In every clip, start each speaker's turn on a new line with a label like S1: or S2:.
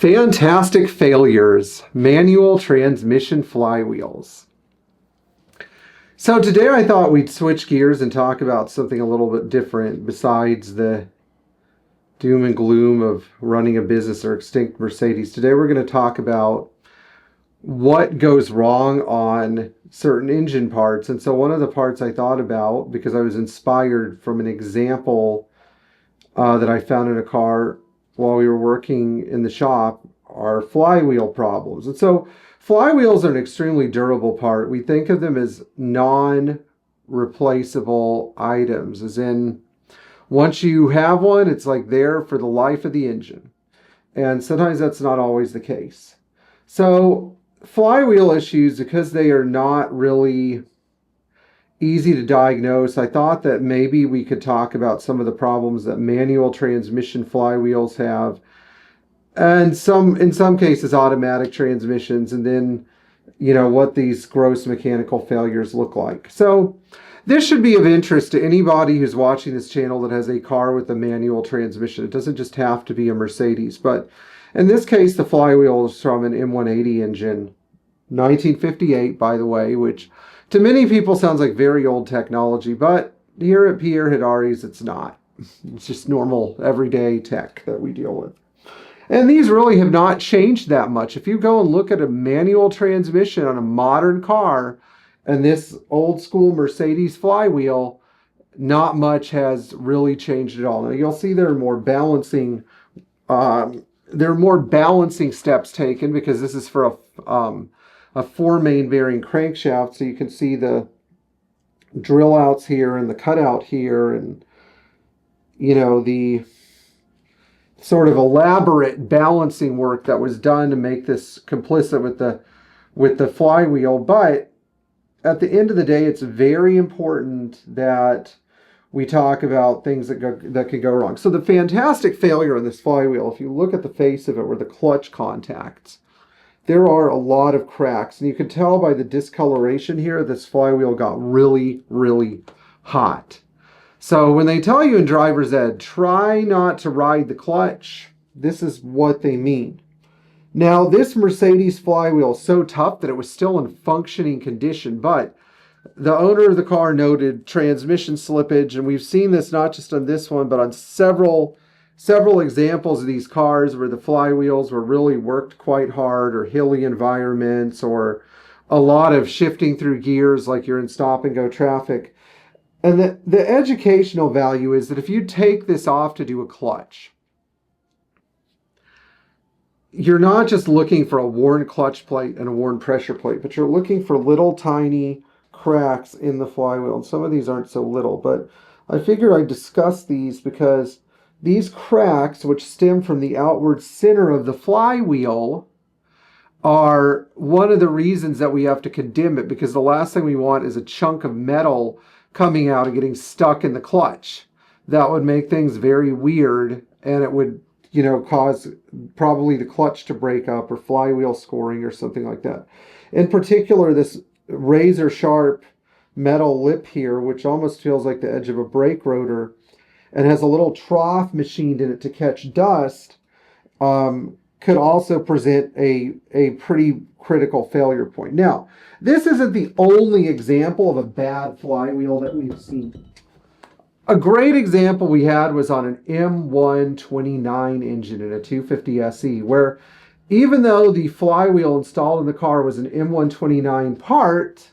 S1: Fantastic failures, manual transmission flywheels. So today I thought we'd switch gears and talk about something a little bit different besides the doom and gloom of running a business or extinct Mercedes. Today we're going to talk about what goes wrong on certain engine parts. And so one of the parts I thought about, because I was inspired from an example that I found in a car while we were working in the shop, are flywheel problems. And so flywheels are an extremely durable part. We think of them as non-replaceable items, as in once you have one, it's like there for the life of the engine. And sometimes that's not always the case. So flywheel issues, because they are not really easy to diagnose, I thought that maybe we could talk about some of the problems that manual transmission flywheels have, and in some cases automatic transmissions, and then what these gross mechanical failures look like. So this should be of interest to anybody who's watching this channel that has a car with a manual transmission. It doesn't just have to be a Mercedes, but in this case the flywheel is from an M180 engine, 1958 by the way, which to many people sounds like very old technology, but here at Pierre Hedary's it's not. It's just normal everyday tech that we deal with. And these really have not changed that much. If you go and look at a manual transmission on a modern car and this old school Mercedes flywheel, not much has really changed at all. Now you'll see there are more balancing steps taken, because this is for a 4-main bearing crankshaft, so you can see the drill outs here and the cutout here, and the sort of elaborate balancing work that was done to make this complicit with the flywheel. But at the end of the day, it's very important that we talk about things that could go wrong. So the fantastic failure in this flywheel, if you look at the face of it where the clutch contacts, there are a lot of cracks, and you can tell by the discoloration here this flywheel got really, really hot. So when they tell you in driver's ed, try not to ride the clutch, this is what they mean. Now this Mercedes flywheel is so tough that it was still in functioning condition, but the owner of the car noted transmission slippage, and we've seen this not just on this one, but on several examples of these cars where the flywheels were really worked quite hard, or hilly environments, or a lot of shifting through gears like you're in stop and go traffic. And the educational value is that if you take this off to do a clutch, you're not just looking for a worn clutch plate and a worn pressure plate, but you're looking for little tiny cracks in the flywheel. And some of these aren't so little, but I figured I'd discuss these because these cracks, which stem from the outward center of the flywheel, are one of the reasons that we have to condemn it, because the last thing we want is a chunk of metal coming out and getting stuck in the clutch. That would make things very weird, and it would cause probably the clutch to break up or flywheel scoring or something like that. In particular, this razor sharp metal lip here, which almost feels like the edge of a brake rotor and has a little trough machined in it to catch dust, could also present a pretty critical failure point. Now, this isn't the only example of a bad flywheel that we've seen. A great example we had was on an M129 engine in a 250 SE, where even though the flywheel installed in the car was an M129 part,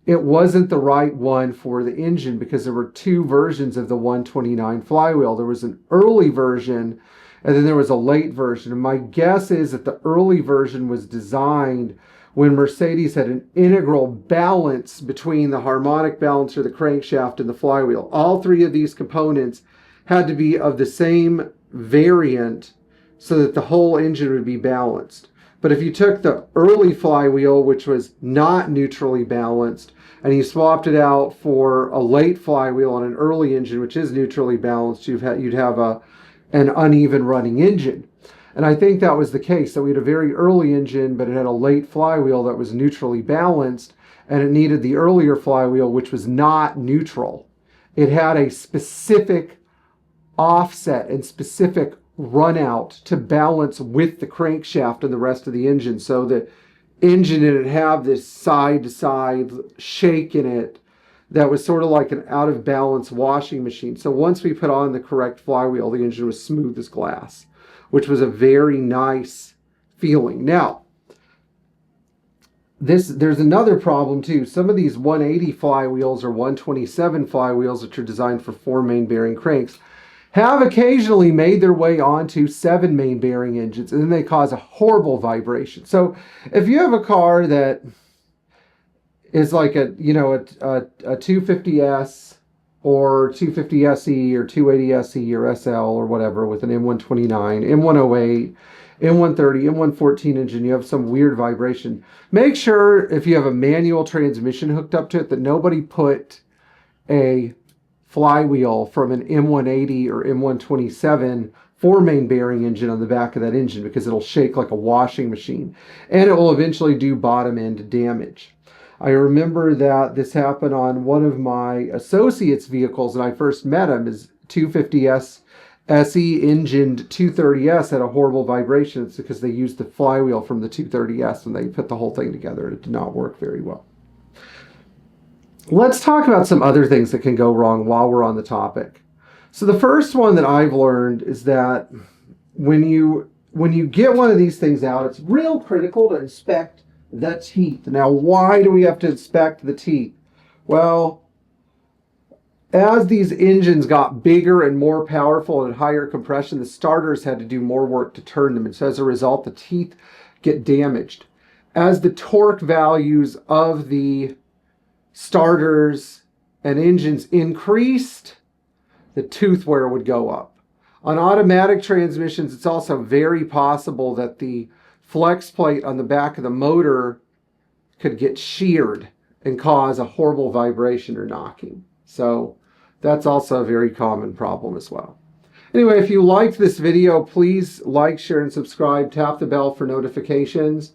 S1: it wasn't the right one for the engine, because there were two versions of the 129 flywheel. There was an early version, and then there was a late version. And my guess is that the early version was designed when Mercedes had an integral balance between the harmonic balancer, the crankshaft, and the flywheel. All three of these components had to be of the same variant so that the whole engine would be balanced. But if you took the early flywheel, which was not neutrally balanced, and you swapped it out for a late flywheel on an early engine, which is neutrally balanced, you'd have an uneven running engine. And I think that was the case. So we had a very early engine, but it had a late flywheel that was neutrally balanced, and it needed the earlier flywheel, which was not neutral. It had a specific offset and specific run out to balance with the crankshaft and the rest of the engine. So the engine didn't have this side to side shake in it that was sort of like an out of balance washing machine. So once we put on the correct flywheel, the engine was smooth as glass, which was a very nice feeling. Now, there's another problem too. Some of these 180 flywheels or 127 flywheels, which are designed for 4 main bearing cranks, have occasionally made their way onto 7 main bearing engines, and then they cause a horrible vibration. So if you have a car that is like a 250S or 250 SE or 280 SE or SL or whatever with an M129, M108, M130, M114 engine, you have some weird vibration. Make sure if you have a manual transmission hooked up to it that nobody put a flywheel from an M180 or M127 4 main bearing engine on the back of that engine, because it'll shake like a washing machine and it will eventually do bottom end damage. I remember that this happened on one of my associates' vehicles when I first met him. His 250S SE engined 230S had a horrible vibration. It's because they used the flywheel from the 230S and they put the whole thing together. It did not work very well. Let's talk about some other things that can go wrong while we're on the topic. So the first one that I've learned is that when you get one of these things out, it's real critical to inspect the teeth. Now, why do we have to inspect the teeth? Well, as these engines got bigger and more powerful and higher compression, the starters had to do more work to turn them. And so as a result, the teeth get damaged. As the torque values of the starters and engines increased, the tooth wear would go up. On automatic transmissions, it's also very possible that the flex plate on the back of the motor could get sheared and cause a horrible vibration or knocking. So that's also a very common problem as well. Anyway, if you liked this video, please like, share, and subscribe. Tap the bell for notifications.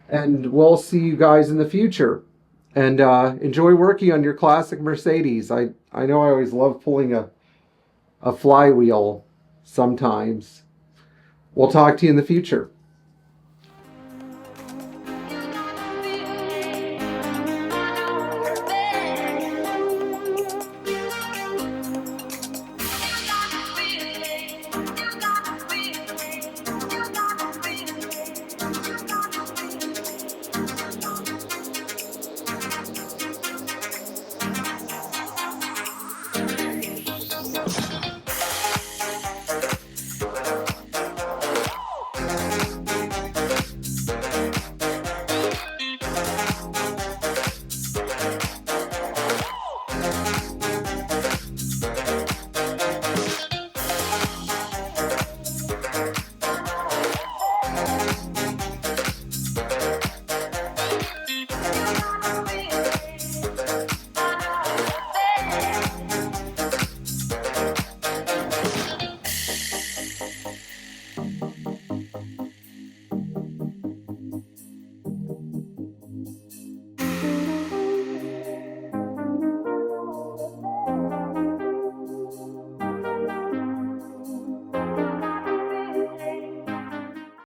S1: And we'll see you guys in the future. And enjoy working on your classic Mercedes. I know I always love pulling a flywheel sometimes. We'll talk to you in the future.